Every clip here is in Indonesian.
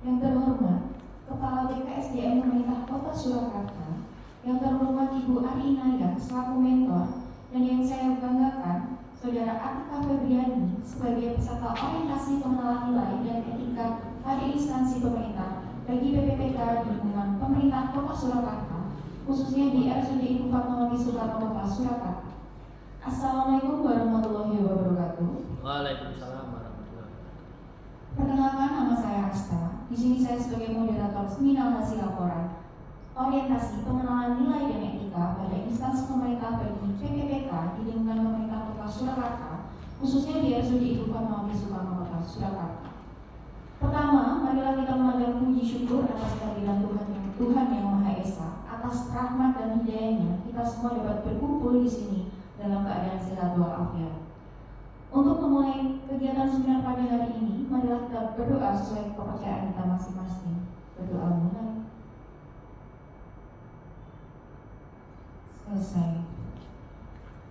Yang terhormat Kepala BKSDM Pemerintah Kota Surakarta, yang terhormat Ibu Ari Inayah selaku mentor, dan yang saya banggakan Saudara Atika Febriani sebagai peserta orientasi pengenalan nilai dan etika pada instansi pemerintah bagi PPPK di lingkungan pemerintah Kota Surakarta, khususnya di RSUD Ibu Fatmawati Soekarno Kota Surakarta. Assalamualaikum warahmatullahi wabarakatuh. Waalaikumsalam warahmatullahi wabarakatuh. Perkenalkan, nama saya Asta. Di sini saya sebagai moderator seminar hasil laporan orientasi pengenalan nilai dan etika pada instansi pemerintah bagi PPPK di lingkungan pemerintah Kota Surakarta, khususnya di RSUD Ibu Fatmawati Soekarno Kota Surakarta. Pertama, marilah kita memanjatkan puji syukur atas kehadiran Tuhan yang Maha Esa, atas rahmat dan hidayahnya kita semua dapat berkumpul di sini dalam keadaan sehat walafiat. Untuk memulai kegiatan seminar pada hari ini, marilah kita berdoa sesuai kepercayaan kita masing-masing. Berdoa mulai. Selesai.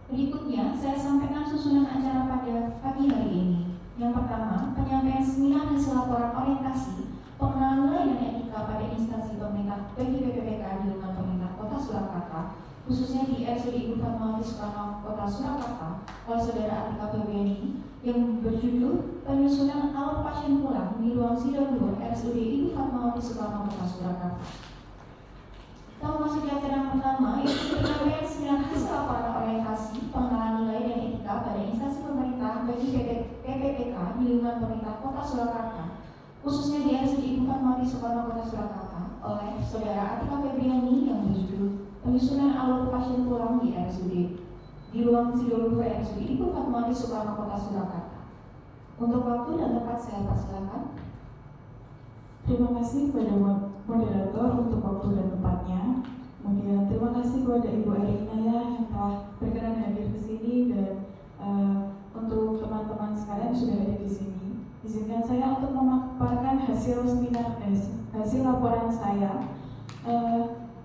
Berikutnya, saya sampaikan susunan acara pada pagi hari ini. Yang pertama, penyampaian seminar hasil laporan orientasi pengenalan nilai dan etika pada instansi pemerintah bagi PPPK di lingkungan pemerintah Kota Surakarta, khususnya di RSUD Ibu Fatmawati Soekarno Kota Surakarta oleh Saudara Atika Febriani, yang berjudul penyusunan alur pasien pulang di ruang sidang luar RSUD Ibu Fatmawati Soekarno Kota Surakarta. Kita memasuki acara yang pertama, yaitu penyampaian seminar hasil laporan orientasi pengenalan nilai dan etika pada instansi pemerintah bagi PPPK di lingkungan pemerintah Kota Surakarta, khususnya di RSUD Ibu Fatmawati Soekarno Kota Surakarta oleh Saudara Atika Febriani, yang berjudul penyusunan alur pasien pulang di RSUD di ruang sidang luar RSUD Ibu Fatmawati Soekarno Kota Surakarta. Untuk waktu dan tempat saya persilakan. Terima kasih kepada moderator untuk waktu dan tempatnya. Kemudian terima kasih kepada Ibu Ari Inayah yang telah berkenan hadir ke sini, dan untuk teman-teman sekalian yang sudah hadir di sini. Izinkan saya untuk memaparkan hasil seminar hasil laporan saya.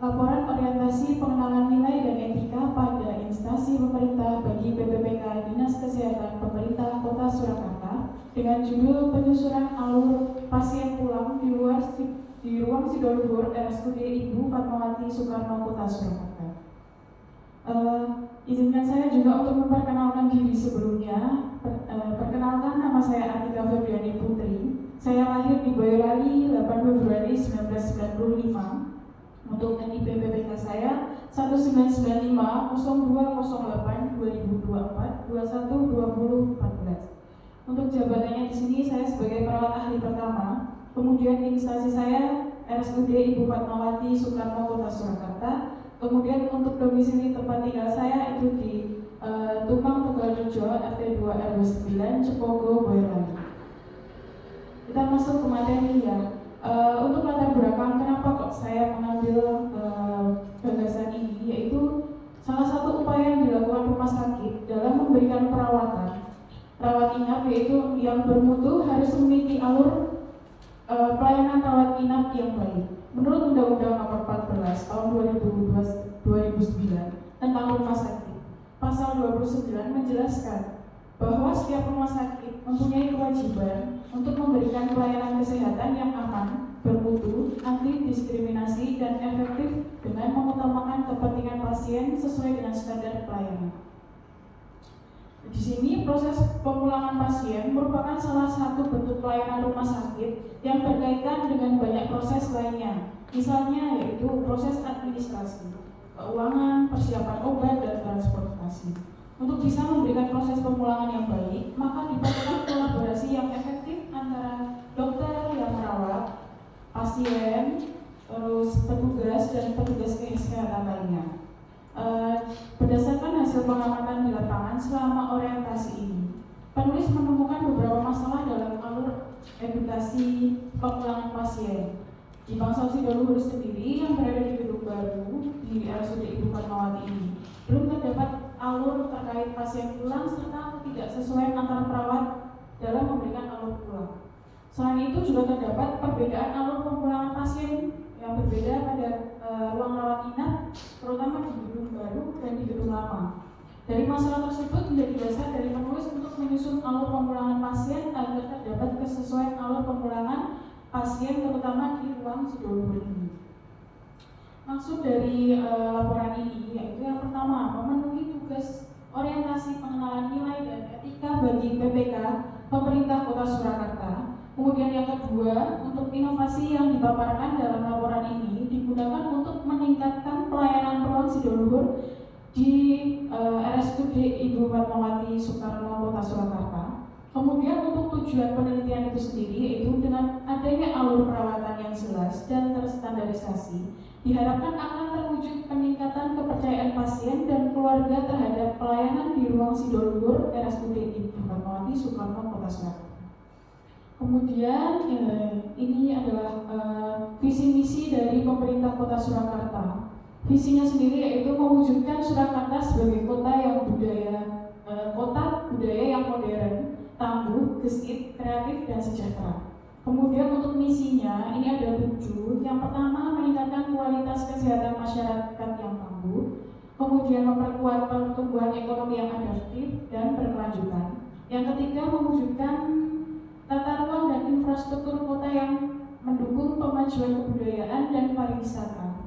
Laporan orientasi pengenalan nilai dan etika pada instansi pemerintah bagi PPPK Dinas Kesehatan Pemerintah Kota Surakarta dengan judul penyusunan alur pasien pulang di ruang sidang luhur RSUD Ibu Fatmawati Soekarno Kota Surakarta. Izinkan saya juga untuk memperkenalkan diri sebelumnya. Perkenalkan, nama saya Atika Febriani Putri. Saya lahir di Boyolali 8 Februari 1995. Untuk NIP PPPK saya 1995 0208 2024 21 20 14. Untuk jabatannya di sini saya sebagai perawat ahli pertama. Kemudian instansi saya RSUD Ibu Fatmawati Soekarno Kota Surakarta. Kemudian untuk domisili tempat tinggal saya itu di Tumang Tegalrejo RT 2 RW 9 Cepogo Boyolali. Kita masuk ke materi ya. Untuk latar belakang kenapa kok saya mengambil gagasan ini, yaitu salah satu upaya yang dilakukan rumah sakit dalam memberikan perawatan rawat inap, yaitu yang bermutu harus memiliki alur pelayanan rawat inap yang baik. Menurut Undang-Undang Nomor 14 Tahun 2009 tentang rumah sakit, Pasal 29 menjelaskan bahwa setiap rumah sakit mempunyai kewajiban untuk memberikan pelayanan kesehatan yang aman, bermutu, anti diskriminasi, dan efektif dengan mengutamakan kepentingan pasien sesuai dengan standar pelayanan. Di sini proses pemulangan pasien merupakan salah satu bentuk pelayanan rumah sakit yang berkaitan dengan banyak proses lainnya, misalnya yaitu proses administrasi, keuangan, persiapan obat, dan transportasi. Untuk bisa memberikan proses pemulangan yang baik, maka diperlukan kolaborasi yang efektif antara dokter yang merawat pasien, terus petugas dan petugas kesehatan lainnya. Berdasarkan hasil pengamatan di lapangan selama orientasi ini, penulis menemukan beberapa masalah dalam alur edukasi pemulangan pasien. Di Bangsal Sidoarjo sendiri yang berada di gedung baru di RSUD Ibu Fatmawati ini, belum terdapat alur terkait pasien pulang serta tidak sesuai antara perawat dalam memberikan alur pulang. Selain itu juga terdapat perbedaan alur pemulangan pasien yang berbeda pada ruang rawat inap, terutama di gedung baru dan di gedung lama. Dari masalah tersebut menjadi dasar dari penulis untuk menyusun alur pemulangan pasien agar terdapat kesesuaian alur pemulangan pasien ke ruang Sidoarjo ini. Maksud dari laporan ini yaitu yang pertama, memenuhi tugas orientasi pengenalan nilai dan etika bagi PPK pemerintah Kota Surakarta. Kemudian yang kedua, untuk inovasi yang dipaparkan dalam laporan ini digunakan untuk meningkatkan pelayanan ruang Sidoarjo di RSUD Ibu Fatmawati Soekarno Kota Surakarta. Kemudian untuk tujuan penelitian itu sendiri yaitu dengan adanya alur perawatan yang jelas dan terstandarisasi, diharapkan akan terwujud peningkatan kepercayaan pasien dan keluarga terhadap pelayanan di ruang Sidoarjo RSUD Ibu Fatmawati Soekarno Kota Surakarta. Kemudian ini adalah visi misi dari pemerintah Kota Surakarta. Visinya sendiri yaitu mewujudkan Surakarta sebagai kota budaya yang modern, tangguh, gesit, kreatif, dan sejahtera. Kemudian untuk misinya ini ada 7. Yang pertama, meningkatkan kualitas kesehatan masyarakat yang tangguh. Kemudian memperkuat pertumbuhan ekonomi yang adaptif dan berkelanjutan. Yang ketiga, mewujudkan tata ruang dan infrastruktur kota yang mendukung pemajuan kebudayaan dan pariwisata.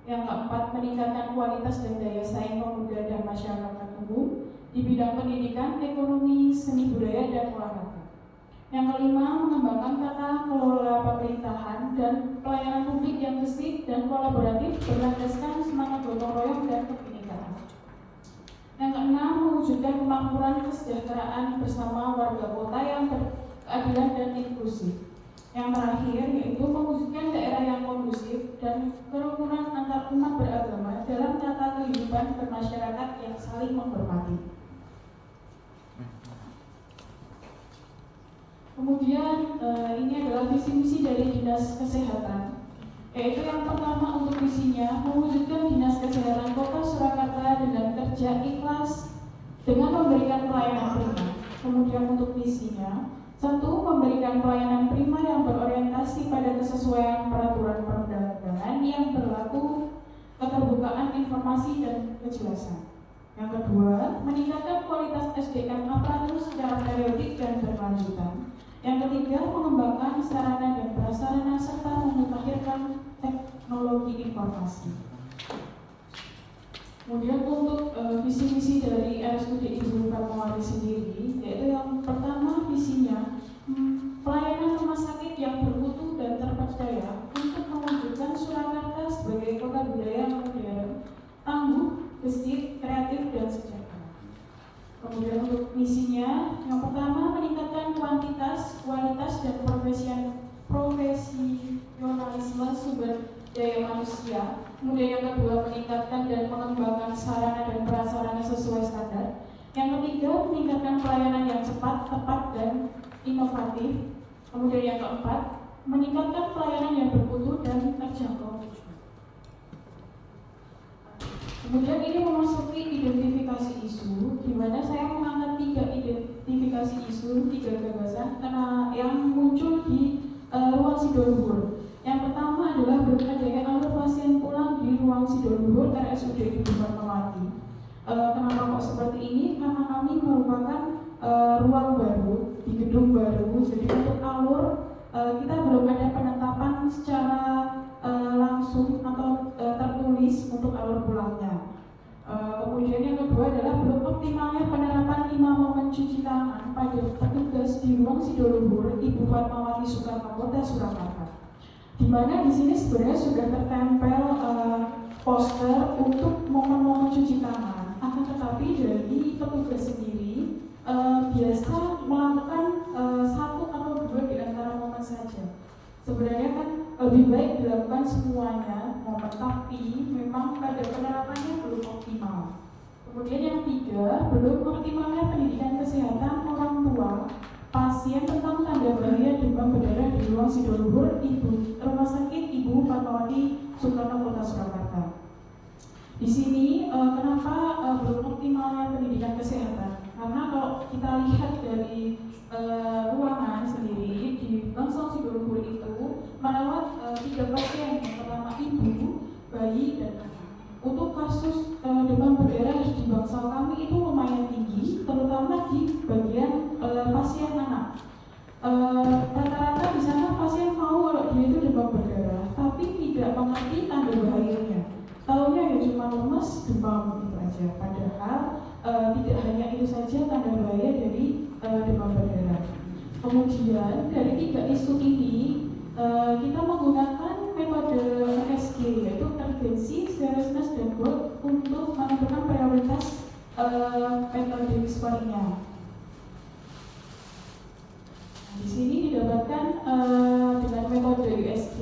Yang keempat, meningkatkan kualitas dan daya saing pemuda dan masyarakat umum di bidang pendidikan, ekonomi, seni budaya, dan olahraga. Yang kelima, mengembangkan tata kelola pemerintahan dan pelayanan publik yang gesit dan kolaboratif berlandaskan semangat gotong royong dan kebinekaan. Yang keenam, mewujudkan kemakmuran kesejahteraan bersama warga kota yang berkeadilan dan inklusif. Yang terakhir yaitu mewujudkan daerah yang kondusif dan kerukunan antar umat beragama dalam tata kehidupan bermasyarakat yang saling menghormati. Kemudian ini adalah visi misi dari Dinas Kesehatan, yaitu yang pertama untuk visinya mewujudkan Dinas Kesehatan Kota Surakarta dengan kerja ikhlas dengan memberikan pelayanan prima. Kemudian untuk visinya, 1. Memberikan pelayanan prima yang berorientasi pada kesesuaian peraturan perundang-undangan yang berlaku, keterbukaan informasi dan kejelasan. Yang kedua, meningkatkan kualitas SDM aparatur secara periodik dan berkelanjutan. Yang ketiga, mengembangkan sarana dan prasarana serta memutakhirkan teknologi informasi. Kemudian untuk visi misi dari RSUD Ibu Fatmawati sendiri, yaitu yang pertama visinya pelayanan rumah sakit yang bermutu dan terpercaya untuk mewujudkan Surakarta sebagai kota budaya modern, tangguh, gesit, kreatif, dan sejahtera. Kemudian untuk misinya, yang pertama meningkatkan kuantitas, kualitas, dan profesionalisme sumber daya manusia. Kemudian yang kedua, meningkatkan dan mengembangkan sarana dan prasarana sesuai standar. Yang ketiga, meningkatkan pelayanan yang cepat, tepat, dan inovatif. Kemudian yang keempat, meningkatkan pelayanan yang bermutu dan terjangkau. Kemudian ini memasuki identifikasi isu, di mana saya mengangkat 3 identifikasi isu, 3 gagasan yang muncul di ruang Sidoarjo. Yang pertama adalah belum adanya alur pasien pulang di ruang Sidoarjo RSUD Ibu Fatmawati. Kenapa kok seperti ini? Karena kami merupakan ruang baru di gedung baru, jadi untuk alur kita belum ada penetapan secara langsung atau tertulis untuk alur pulangnya. Kemudian yang kedua adalah belum optimalnya penerapan 5 momen cuci tangan pada petugas di ruang Sidoarjo Ibu Fatmawati Soekarno Kota Surakarta. Di mana di sini sebenarnya sudah tertempel poster untuk momen-momen cuci tangan. Akan tetapi dari petugas sendiri biasa melakukan 1 atau 2 di antara momen saja. Sebenarnya kan lebih baik dilakukan semuanya momen, tapi memang pada penerapannya belum optimal. Kemudian yang 3, belum optimalnya pendidikan kesehatan orang tua pasien tentang tanda bahaya demam berdarah di ruang Sidoarjo Rumah Sakit Ibu Fatmawati Soekarno Kota Surakarta. Di sini kenapa belum optimalnya pendidikan kesehatan? Karena kalau kita lihat dari ruangan sendiri di Bangsal Sidoarjo itu merawat 3 pasien, yang pertama ibu, bayi, dan anak. Untuk kasus demam berdarah di Bangsal kami itu lumayan tinggi, terutama di bagian pasien anak. Rata-rata di sana pasien mau kalau dia itu demam berdarah, demam itu aja. Padahal tidak hanya itu saja tanda bahaya dari demam berdarah. Kemudian dari 3 isu ini kita menggunakan metode USG, yaitu urgency, seriousness, dan growth untuk menentukan prioritas metode scoring-nya. Di sini didapatkan dengan metode USG.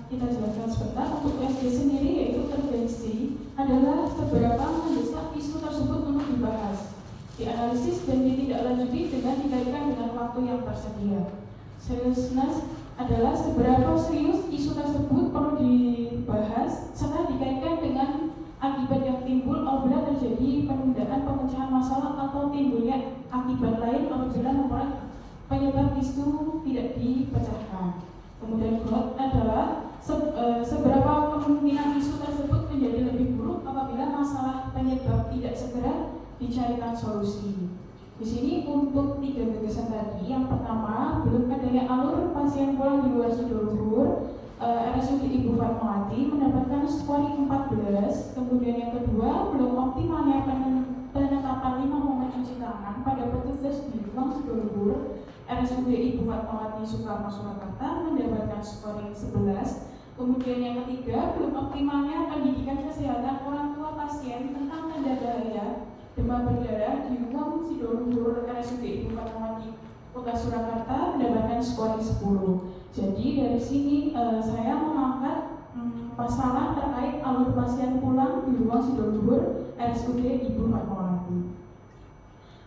Kita jelaskan sebentar. Untuk USG sendiri, yaitu urgency adalah seberapa mendesak isu tersebut untuk dibahas, dianalisis dan ditindaklanjuti dengan dikaitkan dengan waktu yang tersedia. Seriousness adalah seberapa serius isu tersebut perlu dibahas serta dikaitkan dengan akibat yang timbul apabila terjadi penundaan pemecahan masalah atau timbulnya akibat lain apabila membuat penyebab isu tidak dipecahkan. Kemudian growth adalah seberapa kemungkinan isu tersebut menjadi lebih buruk apabila masalah penyebab tidak segera dicarikan solusi. Di sini untuk 3 gagasan tadi, yang pertama, belum adanya alur pasien pulang di luar Sidoarjo, RSUD Ibu Fatmawati mendapatkan scoring 14. Kemudian yang kedua, belum optimalnya penetapan 5 momen cuci tangan pada petugas di ruang Sidoarjo, RSUD Ibu Fatmawati Soekarno Surakarta mendapatkan scoring 11. Kemudian yang ketiga, belum optimalnya pendidikan kesehatan orang tua pasien tentang tanda bahaya demam berdarah di ruang Sidoarjo, RSUD Ibu Fatmawati Kota Surakarta mendapatkan scoring 10. Jadi dari sini saya mengangkat masalah terkait alur pasien pulang di ruang Sidoarjo, RSUD Ibu Fatmawati.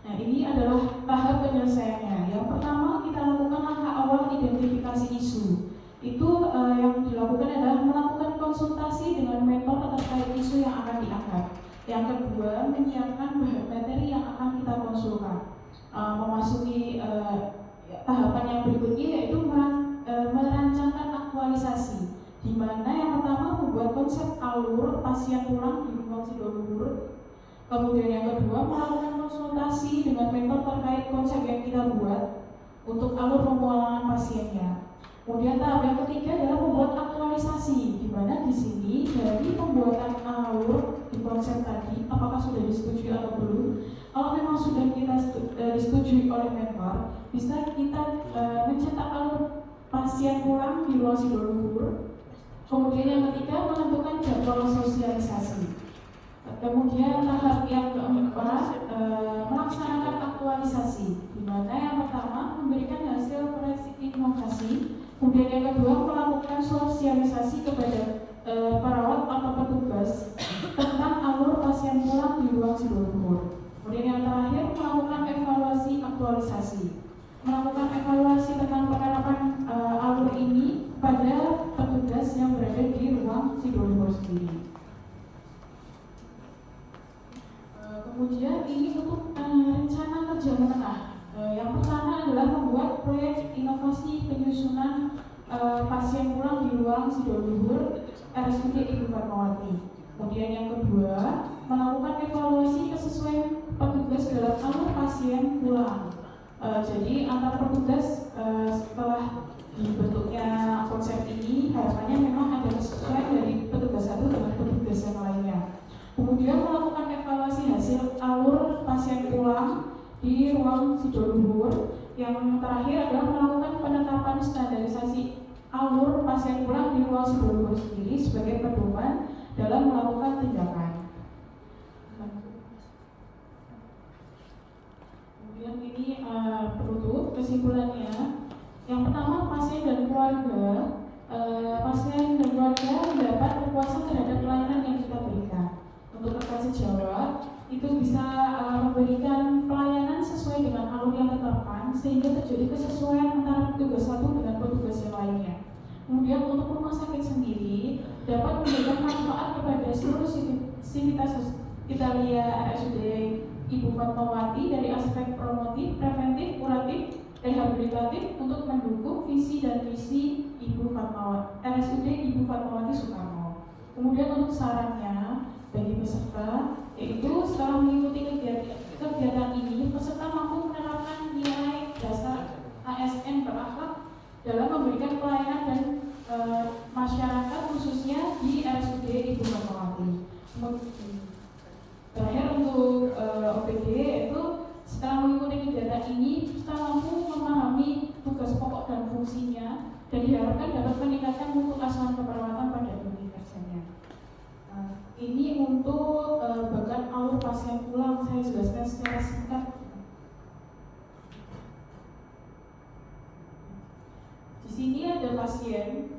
Nah, ini adalah tahap penyelesaiannya. Yang pertama, kita lakukan langkah awal identifikasi isu. Itu yang dilakukan adalah melakukan konsultasi dengan mentor terkait isu yang akan diangkat. Yang kedua, menyiapkan bahan materi yang akan kita konsulkan. Memasuki tahapan yang berikutnya, yaitu merancangkan aktualisasi, di mana yang pertama membuat konsep alur pasien pulang di ruang Sidoarjo. Kemudian yang kedua, melakukan konsultasi dengan mentor terkait konsep yang kita buat untuk alur pemulangan pasiennya. Kemudian tahap yang ketiga adalah membuat aktualisasi, di mana di sini dari pembuatan alur di konsep tadi, apakah sudah disetujui atau belum. Kalau memang sudah kita disetujui oleh mentor, bisa kita mencetak alur pasien pulang di ruang Sidoarjo. Kemudian yang ketiga, menentukan jadwal sosialisasi. Kemudian tahap yang keempat, melaksanakan aktualisasi, di mana yang pertama memberikan hasil proyeksi inovasi. Kemudian yang kedua, melakukan sosialisasi kepada perawat atau petugas tentang alur pasien pulang di ruang Sidoarjo. Kemudian yang terakhir, melakukan evaluasi aktualisasi, melakukan evaluasi tentang penerapan alur ini pada petugas yang berada di ruang Sidoarjo sendiri. Kemudian ini untuk rencana kerja menengah. Yang pertama adalah membuat proyek inovasi penyusunan pasien pulang di ruang Sidoarjo, RSUD Ibu Fatmawati. Kemudian yang kedua, melakukan evaluasi kesesuaian petugas dalam alur pasien pulang. Jadi antar petugas setelah dibentuknya konsep ini, harapannya memang ada kesesuaian dari petugas satu dengan petugas yang lainnya. Kemudian melakukan evaluasi hasil alur pasien pulang di ruang Sidoarjo. Yang terakhir adalah melakukan penetapan standarisasi alur pasien pulang di ruang Sidoarjo sendiri sebagai pedoman dalam melakukan tindakan. Kemudian ini penutup kesimpulannya. Yang pertama, pasien dan keluarga mendapat kepuasan terhadap pelayanan yang kita berikan. Untuk rekan sejawat itu bisa memberikan pelayanan sesuai dengan alur yang ditetapkan sehingga terjadi kesesuaian antara petugas satu dengan petugas yang lainnya. Kemudian untuk rumah sakit sendiri dapat memberikan manfaat kepada seluruh sivitas Hospitalia RSUD Ibu Fatmawati dari aspek promotif, preventif, kuratif, rehabilitatif untuk mendukung visi dan misi RSUD Ibu Fatmawati Soekarno. Kemudian untuk sarannya bagi peserta, yaitu setelah mengikuti kegiatan ini, peserta mampu menerapkan nilai dasar ASN berakhlak dalam memberikan pelayanan dan masyarakat khususnya di RSUD Ibu Fatmawati. Terakhir untuk OPD itu setelah mengikuti kegiatan ini kita mampu memahami tugas pokok dan fungsinya dan diharapkan dapat meningkatkan mutu asuhan keperawatan pada dunia kerjanya. Ini untuk bagian alur pasien pulang saya jelaskan secara singkat. Di sini ada pasien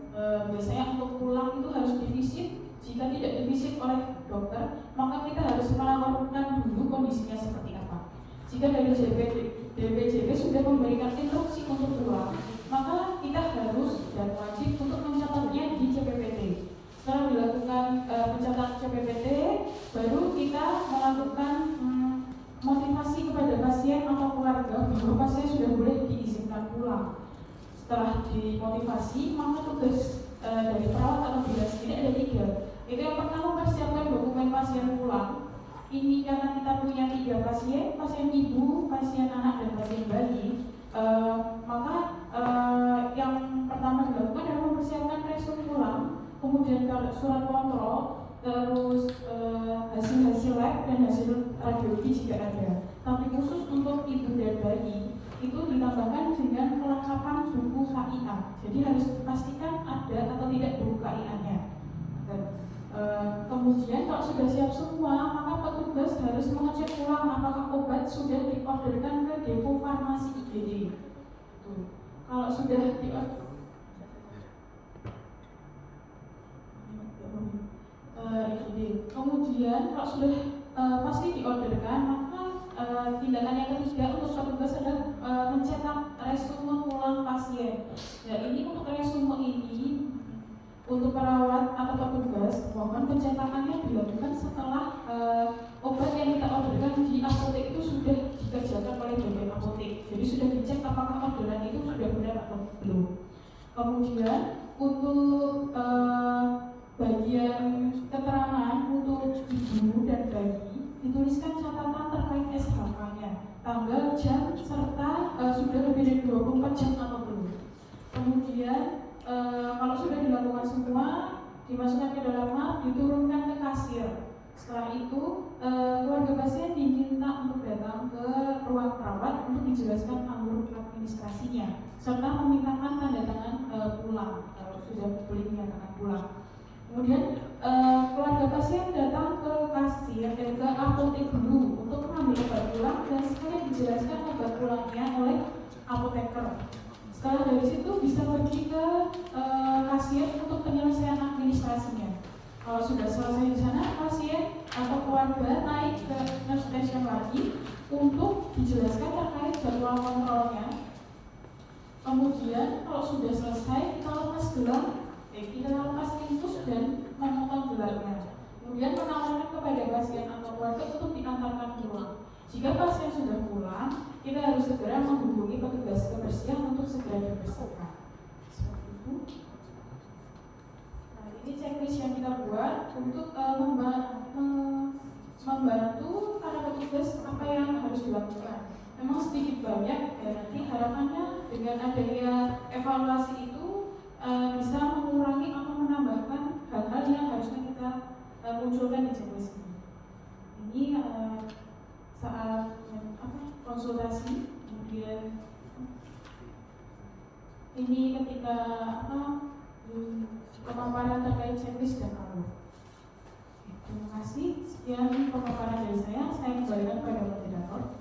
biasanya untuk pulang itu harus divisit. Jika tidak divisit oleh dokter, maka kita harus melaporkan dulu kondisinya seperti apa. Jika dari DPJP sudah memberikan instruksi untuk pulang, maka kita harus dan wajib untuk mencatatnya di CPPT. Setelah dilakukan pencatatan CPPT, baru kita melakukan motivasi kepada pasien atau keluarga bahwa pasien sudah boleh diizinkan pulang. Setelah dimotivasi, maka tugas dari perawat atau bilas ini ada 3. Itu yang pertama, persiapkan dokumen pasien pulang. Ini karena kita punya 3 pasien ibu, pasien anak, dan pasien bayi. Maka yang pertama dilakukan adalah mempersiapkan resume pulang, kemudian surat kontrol, terus hasil lab dan hasil radiologi jika ada. Tapi khusus untuk ibu dan bayi itu ditambahkan dengan kelengkapan buku KIA. Jadi harus dipastikan ada atau tidak buku KIA-nya. Kemudian kalau sudah siap semua, maka petugas harus mengecek ulang apakah obat sudah diorderkan ke depo farmasi IGD. Kalau sudah kemudian kalau sudah pasti diorderkan, maka tindakan yang ketiga untuk petugas adalah mencetak resume pulang pasien. Ya, ini untuk resume ini untuk perawat atau petugas, mohon pencetakannya dilakukan setelah obat yang kita orderkan di apotek itu sudah dikerjakan oleh bagian apotek. Jadi sudah dicek apakah orderan itu sudah benar atau belum. Kemudian untuk bagian keterangan untuk ibu dan bayi dituliskan catatan terkait SHK-nya, tanggal, jam, serta sudah lebih dari 24 jam atau belum. Kemudian kalau sudah dilakukan semua, dimasukkan ke dalam map, diturunkan ke kasir. Setelah itu, keluarga pasien diminta untuk datang ke ruang perawat untuk dijelaskan alur administrasinya, serta memintakan tanda tangan pulang kalau sudah boleh dinyatakan pulang. Kemudian keluarga pasien datang ke kasir dan ke apotek dulu untuk mengambil obat pulang dan sekalian dijelaskan obat pulangnya oleh apoteker. Setelah dari situ bisa pergi ke kasir untuk penyelesaian administrasinya. Kalau sudah selesai di sana, pasien atau keluarga naik ke nurse station lagi untuk dijelaskan terkait jadwal kontrolnya. Kemudian kalau sudah selesai, kita lepas gelang, kita lepas infus dan memotong gelangnya. Kemudian menawarkan kepada pasien atau keluarga untuk diantarkan pulang. Jika pasien sudah pulang, kita harus segera menghubungi petugas kebersihan untuk segera dibersihkan. Seperti itu. Nah, ini checklist yang kita buat untuk membantu para petugas apa yang harus dilakukan. Memang sedikit banyak, ya nanti harapannya dengan adanya evaluasi itu bisa mengurangi atau menambahkan hal-hal yang harusnya kita munculkan di checklist ini. Ini saat konsultasi, kemudian ini ketika pemaparan terkait checklist dan alur. Terima kasih. Sekian pemaparan dari saya kembalikan kepada moderator.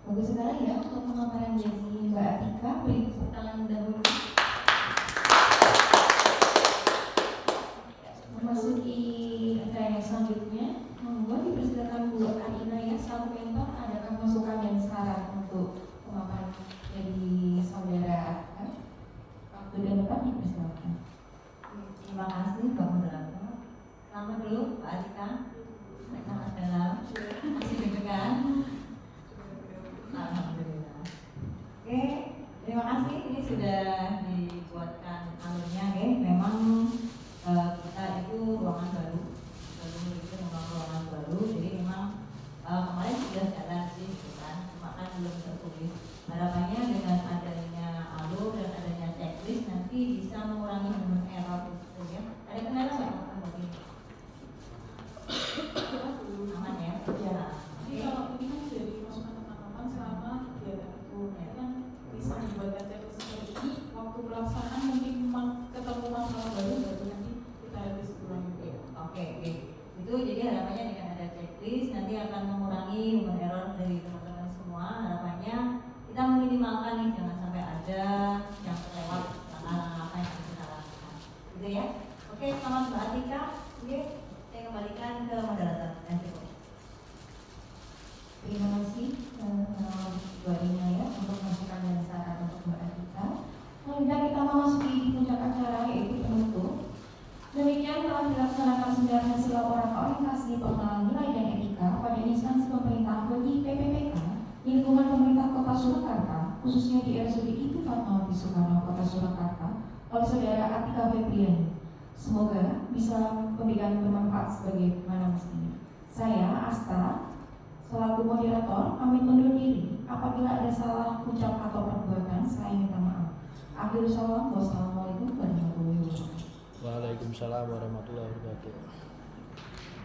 Bagus sekali ya untuk pemaparan dari Mbak Atika. Beri tepuk tangan dahulu. Memasuki acara yang selanjutnya, monggo dipersilakan Bu Alina ya, selaku mentor. Adakah masukan dan saran untuk pemaparan dari saudara Atika? Waktu dan tempat dipersilakan. Terima kasih Mbak Moderator. Selamat dulu Pak Atika. Sangat dalam. Masih deg-degan. Alhamdulillah. Oke, terima kasih. Ini waktu pelaksanaan mungkin ketemu masalah baru nanti kita habis ulangi. Oke. Itu jadi harapannya dengan ada checklist nanti akan mengurangi human error dari teman-teman semua. Harapannya kita meminimalkan nih, jangan sampai ada yang terlewat langkah-langkah apa yang harus kita lakukan. Gitu ya. Oke, selamat Mbak Atika. Oke, saya kembalikan ke moderator. Terima kasih Bu Adina ya untuk masukan dan saran untuk Mbak Adita. Selanjutnya kita memasuki di puncak acara yaitu penutup. Demikian telah dilaksanakan 9 hasil laporan orientasi pengenalan nilai dan etika pada instansi pemerintah bagi PPPK di lingkungan pemerintah Kota Surakarta, khususnya di RSUD Itu Fatmawati Soekarno Kota Surakarta oleh Saudara Atika Febriani. Semoga bisa memberikan bermanfaat sebagaimana mestinya. Saya Asta selaku moderator, kami undur diri. Apabila ada salah ucap atau perbuatan, saya minta maaf. Akhirul salam, wassalamualaikum warahmatullahi wabarakatuh. Waalaikumsalam warahmatullahi wabarakatuh.